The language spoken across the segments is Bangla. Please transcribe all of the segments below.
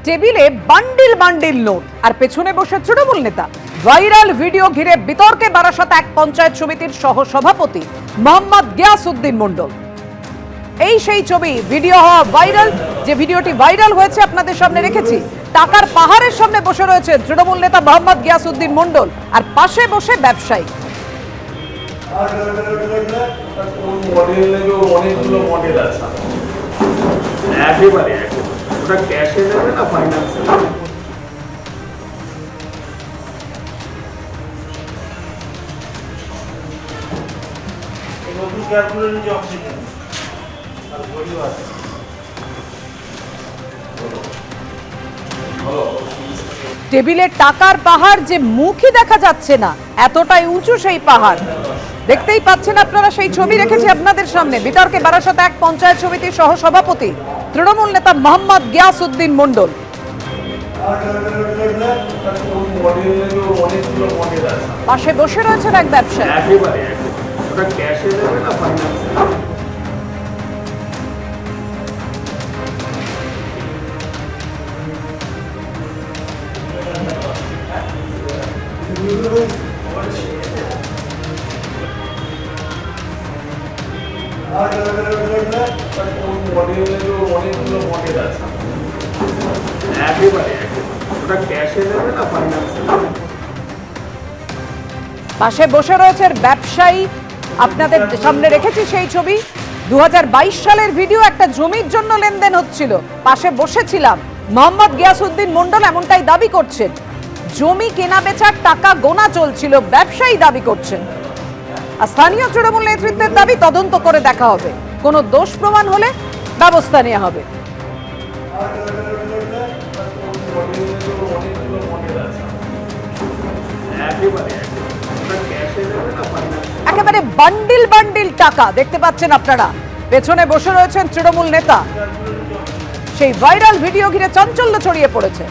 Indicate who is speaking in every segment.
Speaker 1: টেবিলে বান্ডিল বান্ডিল নোট আর পেছনে বসে তৃণমূল নেতা। ভাইরাল ভিডিও ঘিরে বিতর্কে বারাসাত এক পঞ্চায়েত সমিতির সহ সভাপতি মোহাম্মদ গিয়াসউদ্দিন মণ্ডল। এই সেই ছবি, ভিডিও হওয়া ভাইরাল, যে ভিডিওটি ভাইরাল হয়েছে আপনাদের সামনে রেখেছি। টাকার পাহাড়ের সামনে বসে রয়েছে তৃণমূল নেতা মোহাম্মদ গিয়াসউদ্দিন মণ্ডল আর পাশে বসে ব্যবসায়ী। টেবিলে টাকার পাহাড়, যে মুখই দেখা যাচ্ছে না, এতটাই উঁচু সেই পাহাড়। দেখতেই পাচ্ছেন আপনারা, সেই ছবি রেখেছি আপনাদের সামনে। বিতর্কে বারাসাত এক পঞ্চায়েত সমিতির সহ সভাপতি তৃণমূল নেতা মোহাম্মদ গিয়াসউদ্দিন মণ্ডল। পাশে বসে রয়েছেন এক ব্যবসায়ী। পাশে বসে রয়েছে ব্যবসায়ী, আপনাদের সামনে রেখেছি সেই ছবি। 2022 সালের ভিডিও, একটা জমির জন্য লেনদেন হচ্ছিল, পাশে বসেছিলাম। মোহাম্মদ গিয়াসউদ্দিন মণ্ডল এমনটাই দাবি করছেন। জমি কেনা বেচার টাকা গোনা চলছিল, ব্যবসায়ী দাবি করছেন। আর স্থানীয় তৃণমূল নেতৃত্বের দাবি, তদন্ত করে দেখা হবে, কোনো দোষ প্রমাণ হলে ব্যবস্থা নেওয়া হবে। একেবারে বান্ডিল বান্ডিল টাকা দেখতে পাচ্ছেন আপনারা। পেছনে বসে রয়েছেন তৃণমূল নেতা। সেই ভাইরাল ভিডিও ঘিরে চাঞ্চল্য ছড়িয়ে পড়েছে।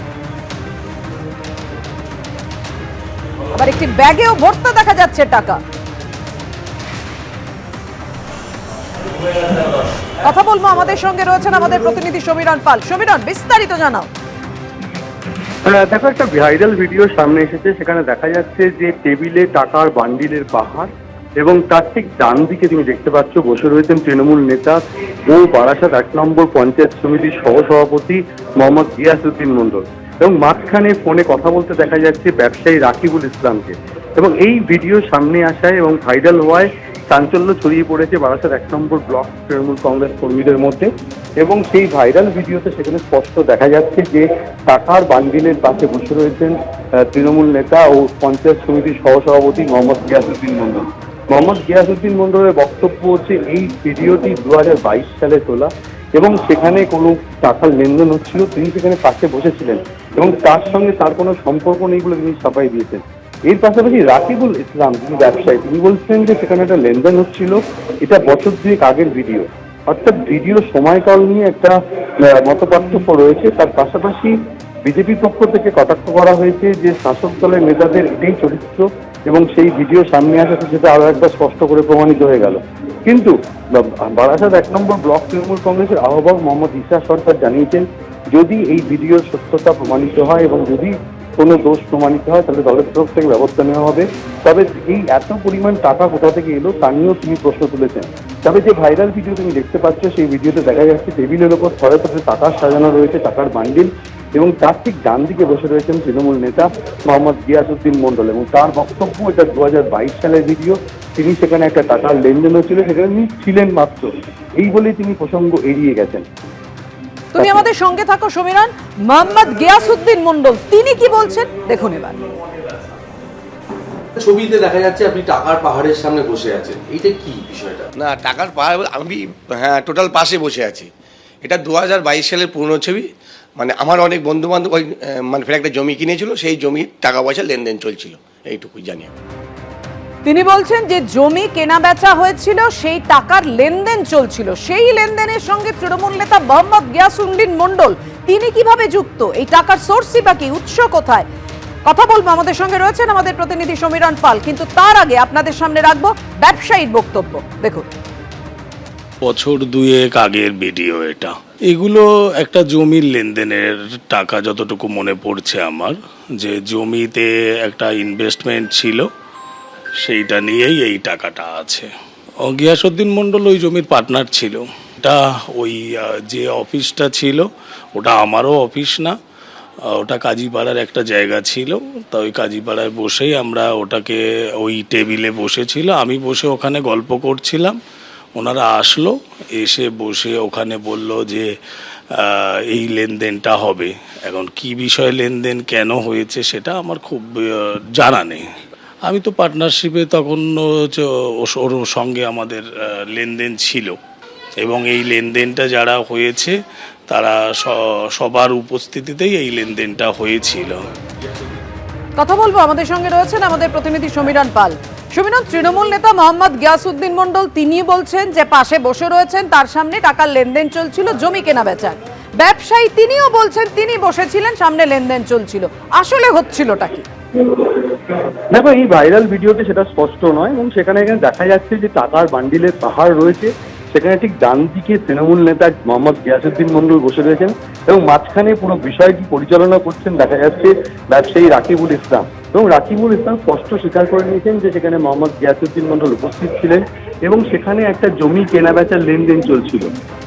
Speaker 1: আবার একটি ব্যাগেও ভর্তি দেখা যাচ্ছে টাকা। কথা বলবো, আমাদের সঙ্গে রয়েছেন আমাদের প্রতিনিধি সমীরণ পাল। সমীরণ, বিস্তারিত জানাও।
Speaker 2: দেখো, একটা ভাইরাল ভিডিও সামনে এসেছে, সেখানে দেখা যাচ্ছে যে টেবিলে টাকার বান্ডিলের পাহাড় এবং তার ঠিক ডান দিকে তুমি দেখতে পাচ্ছ বসে রয়েছেন তৃণমূল নেতা ও বারাসাত 1 নম্বর পঞ্চায়েত সমিতির সহসভাপতি মোহাম্মদ গিয়াসউদ্দিন মণ্ডল, এবং মাঝখানে ফোনে কথা বলতে দেখা যাচ্ছে ব্যবসায়ী রাকিবুল ইসলামকে। এবং এই ভিডিও সামনে আসায় এবং ভাইরাল হওয়ায় চাঞ্চল্য ছড়িয়ে পড়েছে বারাসাত 1 নম্বর ব্লক তৃণমূল কংগ্রেস কর্মীদের মধ্যে। এবং সেই ভাইরাল ভিডিওতে সেখানে স্পষ্ট দেখা যাচ্ছে যে টাকার বান্ডিলের পাশে বসে রয়েছেন তৃণমূল নেতা ও পঞ্চায়েত সমিতির সহসভাপতি মোহাম্মদ গিয়াসউদ্দিন মণ্ডল। মোহাম্মদ গিয়াসউদ্দিন মণ্ডলের বক্তব্য হচ্ছে, এই ভিডিওটি 2022 সালে তোলা এবং সেখানে কোনো টাকার লেনদেন হচ্ছিল, তিনি সেখানে পাশে বসেছিলেন এবং তার সঙ্গে তার কোনো সম্পর্ক নেই বলে তিনি সাফাই দিয়েছেন। এর পাশাপাশি রাকিবুল ইসলাম, যিনি ব্যবসায়ী, তিনি বলছেন যে সেখানে একটা লেনদেন হচ্ছিল, এটা বছর 2 আগের ভিডিও। অর্থাৎ ভিডিওর সময়কাল নিয়ে একটা মতপার্থক্য রয়েছে। তার পাশাপাশি বিজেপির পক্ষ থেকে কটাক্ষ করা হয়েছে যে শাসক দলের নেতাদের এটাই চরিত্র, এবং সেই ভিডিও সামনে আসাতে সেটা আরো একবার স্পষ্ট করে প্রমাণিত হয়ে গেল। কিন্তু বারাসাত 1 নম্বর ব্লক তৃণমূল কংগ্রেসের আহ্বায়ক মোহাম্মদ ঈশা সরকার জানিয়েছেন, যদি এই ভিডিওর সত্যতা প্রমাণিত হয় এবং যদি কোনো দোষ প্রমাণিত হয় তাহলে দলের তরফ থেকে ব্যবস্থা নেওয়া হবে। তবে এই এত পরিমাণ টাকা কোথা থেকে এলো তা নিয়েও তিনি প্রশ্ন তুলেছেন। তবে যে ভাইরাল ভিডিও তুমি দেখতে পাচ্ছ, সেই ভিডিওতে দেখা যাচ্ছে টেবিলের ওপর থরে থরে টাকা সাজানো রয়েছে, টাকার বান্ডিল, এবং তার ঠিক ডান দিকে বসে রয়েছেন তৃণমূল নেতা মোহাম্মদ গিয়াসউদ্দিন মণ্ডল। এবং তার বক্তব্য, এটা 2022 সালের ভিডিও, তিনি সেখানে একটা টাকার লেনদেন হচ্ছিল, সেখানে তিনি ছিলেন মাত্র, এই বলেই তিনি প্রসঙ্গ এড়িয়ে গেছেন।
Speaker 1: তুমি আমাদের সঙ্গে থাকো সমীরণ। মোহাম্মদ গিয়াসউদ্দিন মণ্ডল তিনি কি বলছেন দেখুন এবার।
Speaker 3: ছবিতে দেখা যাচ্ছে আপনি টাকার পাহাড়ের সামনে বসে আছেন, এইটা কি বিষয়টা?
Speaker 4: না, টাকার পাহাড় আমি টোটাল পাশে বসে আছি। এটা 2022 সালের পুরনো ছবি। মানে আমার অনেক বন্ধু বান্ধব ওই ফের একটা জমি কিনেছিল, সেই জমির টাকা পয়সা লেনদেন চলছিল, এইটুকুই জানি।
Speaker 1: তিনি বলছেন যে জমি কেনা বেচা হয়েছিল, সেই টাকার লেনদেন চলছিল, সেই লেনদেনের সঙ্গে তৃণমূল নেতা মোহাম্মদ গিয়াসউদ্দিন মণ্ডল তিনি কিভাবে যুক্ত, এই টাকার সোর্সই বা কি, উৎস কোথায়, কথা বলবো। আমাদের সঙ্গে রয়েছেন আমাদের প্রতিনিধি সমীরণ পাল, কিন্তু তার আগে আপনাদের সামনে রাখবো ব্যবসায়ীর বক্তব্য। দেখুন।
Speaker 5: বছর 2 আগের ভিডিও এটা, এগুলো একটা জমির লেনদেনের টাকা, যতটুকু মনে পড়ছে আমার, যে জমিতে একটা ইনভেস্টমেন্ট ছিল, সেইটা নিয়েই এই টাকাটা আছে। গিয়াসউদ্দিন মণ্ডল ওই জমির পার্টনার ছিল। এটা ওই যে অফিসটা ছিল ওটা আমারও অফিস না, ওটা কাজীপাড়ার একটা জায়গা ছিল। তা ওই কাজীপাড়ায় বসেই আমরা ওটাকে, ওই টেবিলে বসেছিল, আমি বসে ওখানে গল্প করছিলাম, ওনারা আসলো, এসে বসে ওখানে বলল যে এই লেনদেনটা হবে। এখন কি বিষয়ে লেনদেন, কেন হয়েছে, সেটা আমার খুব জানা নেই। আমি তো পার্টনারশিপে তখন ওর সঙ্গে আমাদের লেনদেন ছিল, এবং এই লেনদেনটা যারা হয়েছে তারা সবার উপস্থিতিতেই এই লেনদেনটা হয়েছিল।
Speaker 1: কথা বলবো, আমাদের সঙ্গে রয়েছেন আমাদের প্রতিনিধি সমীরণ পাল। সমীরণ, তৃণমূল নেতা মোহাম্মদ গিয়াসউদ্দিন মণ্ডল তিনি বলছেন যে পাশে বসে রয়েছেন, তার সামনে টাকার লেনদেন চলছিল, জমি কেনা বেচার। ব্যবসায়ী তিনিও বলছেন তিনি বসেছিলেন, সামনে লেনদেন চলছিল। আসলে হচ্ছিলটা কি?
Speaker 2: দেখো, এই ভাইরাল ভিডিওতে সেটা স্পষ্ট নয়, এবং সেখানে দেখা যাচ্ছে যে টাকার বান্ডিলের পাহাড় রয়েছে। সেখানে ঠিক ডান দিকে তৃণমূল নেতা মোহাম্মদ গিয়াসউদ্দিন মণ্ডল বসে রয়েছেন, এবং মাঝখানে পুরো বিষয়টি পরিচালনা করছেন দেখা যাচ্ছে ব্যবসায়ী রাকিবুল ইসলাম। এবং রাকিবুল ইসলাম স্পষ্ট স্বীকার করে নিয়েছেন যে সেখানে মোহাম্মদ গিয়াসউদ্দিন মণ্ডল উপস্থিত ছিলেন, এবং সেখানে একটা জমি কেনা বেচার লেনদেন চলছিল।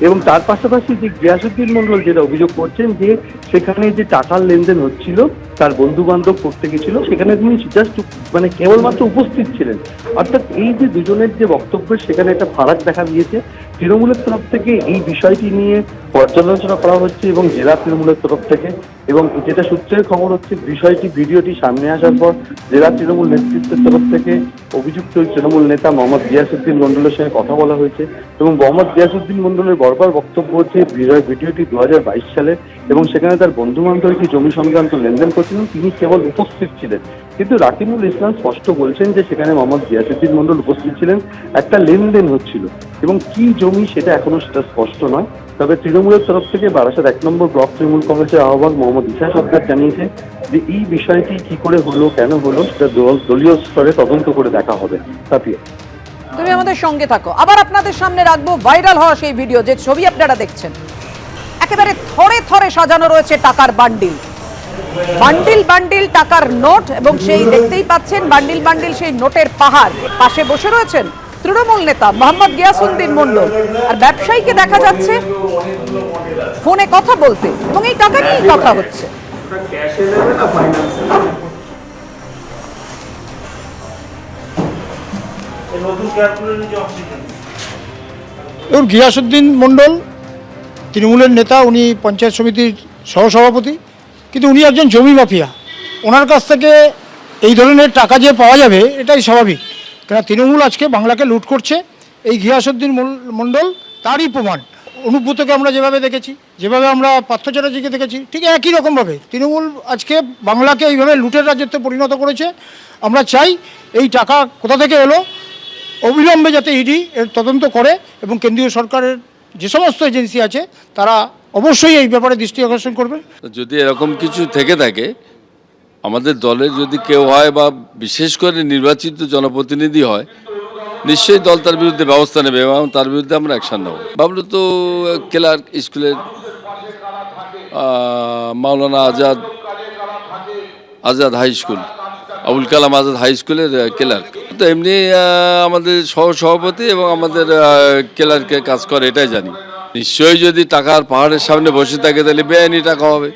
Speaker 2: এবং তার পাশাপাশি যে গিয়াসউদ্দিন মণ্ডল যেটা অভিযোগ করছেন যে সেখানে যে টাকার লেনদেন হচ্ছিল, তার বন্ধু বান্ধব করতে গেছিল, সেখানে তিনি জাস্ট মানে কেবলমাত্র উপস্থিত ছিলেন। অর্থাৎ এই যে দুজনের যে বক্তব্য, সেখানে একটা ফারাক দেখা দিয়েছে। তৃণমূলের তরফ থেকে এই বিষয়টি নিয়ে পর্যালোচনা করা হচ্ছে, এবং জেলা তৃণমূলের তরফ থেকে, এবং যেটা সূত্রের খবর হচ্ছে বিষয়টি ভিডিওটি সামনে আসার পর জেলা তৃণমূল নেতৃত্বের তরফ থেকে অভিযুক্ত তৃণমূল নেতা মোহাম্মদ গিয়াসউদ্দিন মণ্ডলের সঙ্গে কথা বলা হয়েছে। এবং মোহাম্মদ গিয়াসউদ্দিন মণ্ডলের বারবার বক্তব্য হচ্ছে ভিডিওটি 2022 সালে, এবং সেখানে তার বন্ধু বান্ধব একটি জমি সংক্রান্ত লেনদেন করছিলেন, তিনি কেবল উপস্থিত ছিলেন। কিন্তু রাকিবুল ইসলাম স্পষ্ট বলছেন যে সেখানে মোহাম্মদ গিয়াসউদ্দিন মণ্ডল উপস্থিত ছিলেন, একটা লেনদেন হচ্ছিল, এবং কি জমি সেটা এখনো সেটা স্পষ্ট নয়। তবে তৃণমূলের তরফ থেকে বারাসাত 1 নম্বর ব্লক তৃণমূল কংগ্রেসের আহ্বায়ক মোহাম্মদ ইসা সরকার জানিয়েছে যে এই বিষয়টি কি করে হলো, কেন হলো, সেটা দলীয় স্তরে তদন্ত করে দেখা হবে। তাপিয়া,
Speaker 1: তুমি আমাদের সঙ্গে থাকো। আবার আপনাদের সামনে রাখবো ভাইরাল হওয়া সেই ভিডিও, যে ছবি আপনারা দেখছেন। একেবারে থরে থরে সাজানো রয়েছে টাকার বান্ডিল, বান্ডিল বান্ডিল টাকার নোট, এবং সেই দেখতেই পাচ্ছেন বান্ডিল বান্ডিল সেই নোটের পাহাড়। পাশে বসে রয়েছেন তৃণমূল নেতা মোহাম্মদ গিয়াসউদ্দিন মণ্ডল, আর ব্যবসায়ীকে দেখা যাচ্ছে ফোনে কথা বলতে, এবং এই টাকা নিয়েই কথা হচ্ছে।
Speaker 6: এবং গিয়াসউদ্দিন মণ্ডল তৃণমূলের নেতা, উনি পঞ্চায়েত সমিতির সহসভাপতি, কিন্তু উনি একজন জমি মাফিয়া। ওনার কাছ থেকে এই ধরনের টাকা যে পাওয়া যাবে এটাই স্বাভাবিক, কেন তৃণমূল আজকে বাংলাকে লুট করছে। এই গিয়াসউদ্দিন মণ্ডল তারই প্রমাণ। অনুব্রতকে আমরা যেভাবে দেখেছি, যেভাবে আমরা পার্থ চ্যাটার্জিকে দেখেছি, ঠিক একই রকমভাবে তৃণমূল আজকে বাংলাকে এইভাবে লুটের রাজ্যতে পরিণত করেছে। আমরা চাই এই টাকা কোথা থেকে এলো অবিলম্বে যাতে ইডি এর তদন্ত করে, এবং কেন্দ্রীয় সরকারের যে সমস্ত এজেন্সি আছে তারা অবশ্যই এই ব্যাপারে দৃষ্টি আকর্ষণ করবে।
Speaker 7: যদি এরকম কিছু থেকে থাকে, আমাদের দলের যদি কেউ হয় বা বিশেষ করে নির্বাচিত জনপ্রতিনিধি হয়, নিশ্চয়ই দল তার বিরুদ্ধে ব্যবস্থা নেবে, এবং তার বিরুদ্ধে আমরা অ্যাকশন নেব। বাবলু তো ক্লার্ক স্কুলের, মাওলানা Azad high school, Abul Kalam Azad high স্কুলের ক্লার্ক। তো এমনি আমাদের সহসভাপতি এবং আমাদের ক্লার্কের কাজ করে, এটাই জানি। নিশ্চয়ই যদি টাকার পাহাড়ের সামনে বসে থাকে তাহলে বেআইনি টাকা হবে,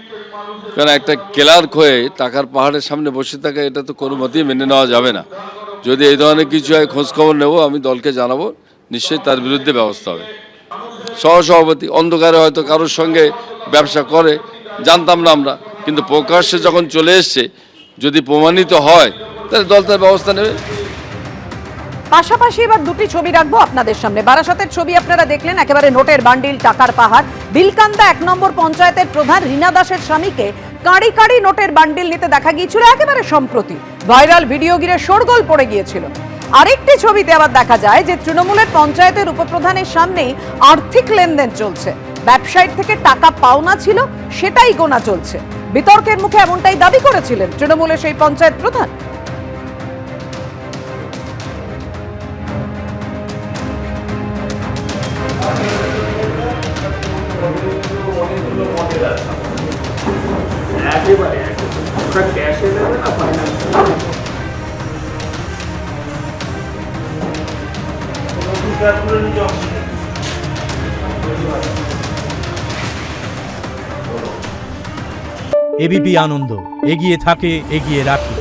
Speaker 7: কারণ একটা ক্লার্ক হয়ে টাকার পাহাড়ের সামনে বসে থাকে এটা তো কোনো মতেই মেনে নেওয়া যাবে না। যদি এই ধরনের কিছু হয় খোঁজখবর নেব, আমি দলকে জানাবো, নিশ্চয়ই তার বিরুদ্ধে ব্যবস্থা হবে। সহসভাপতি অন্ধকারে হয়তো কারোর সঙ্গে ব্যবসা করে, জানতাম না আমরা, কিন্তু প্রকাশ্যে যখন চলে এসছে, যদি প্রমাণিত হয় তাহলে দল তার ব্যবস্থা নেবে।
Speaker 1: পাশাপাশি এবার দুটি ছবি রাখবো আপনাদের সামনে। বারাসাতের ছবি আপনারা দেখলেন, একেবারে নোটের বান্ডিল, টাকার পাহাড়। বিলকান্দা 1 নম্বর পঞ্চায়েতের প্রধান রীনা দাসের স্বামীকে কাঁড়ি কাঁড়ি নোটের বান্ডিল নিতে দেখা গিয়েছিল একেবারে সম্প্রতি। ভাইরাল ভিডিও ঘিরে শোরগোল পড়ে গিয়েছিল। আরেকটি ছবিতে আবার দেখা যায় যে তৃণমূলের পঞ্চায়েতের উপপ্রধানের সামনেই আর্থিক লেনদেন চলছে। ব্যবসায়ীর থেকে টাকা পাওনা ছিল, সেটাই গোনা চলছে। বিতর্কের মুখে এমনটাই দাবি করেছিলেন তৃণমূলের সেই পঞ্চায়েত প্রধান।
Speaker 8: এবিপি আনন্দ, এগিয়ে থাকে, এগিয়ে রাখে।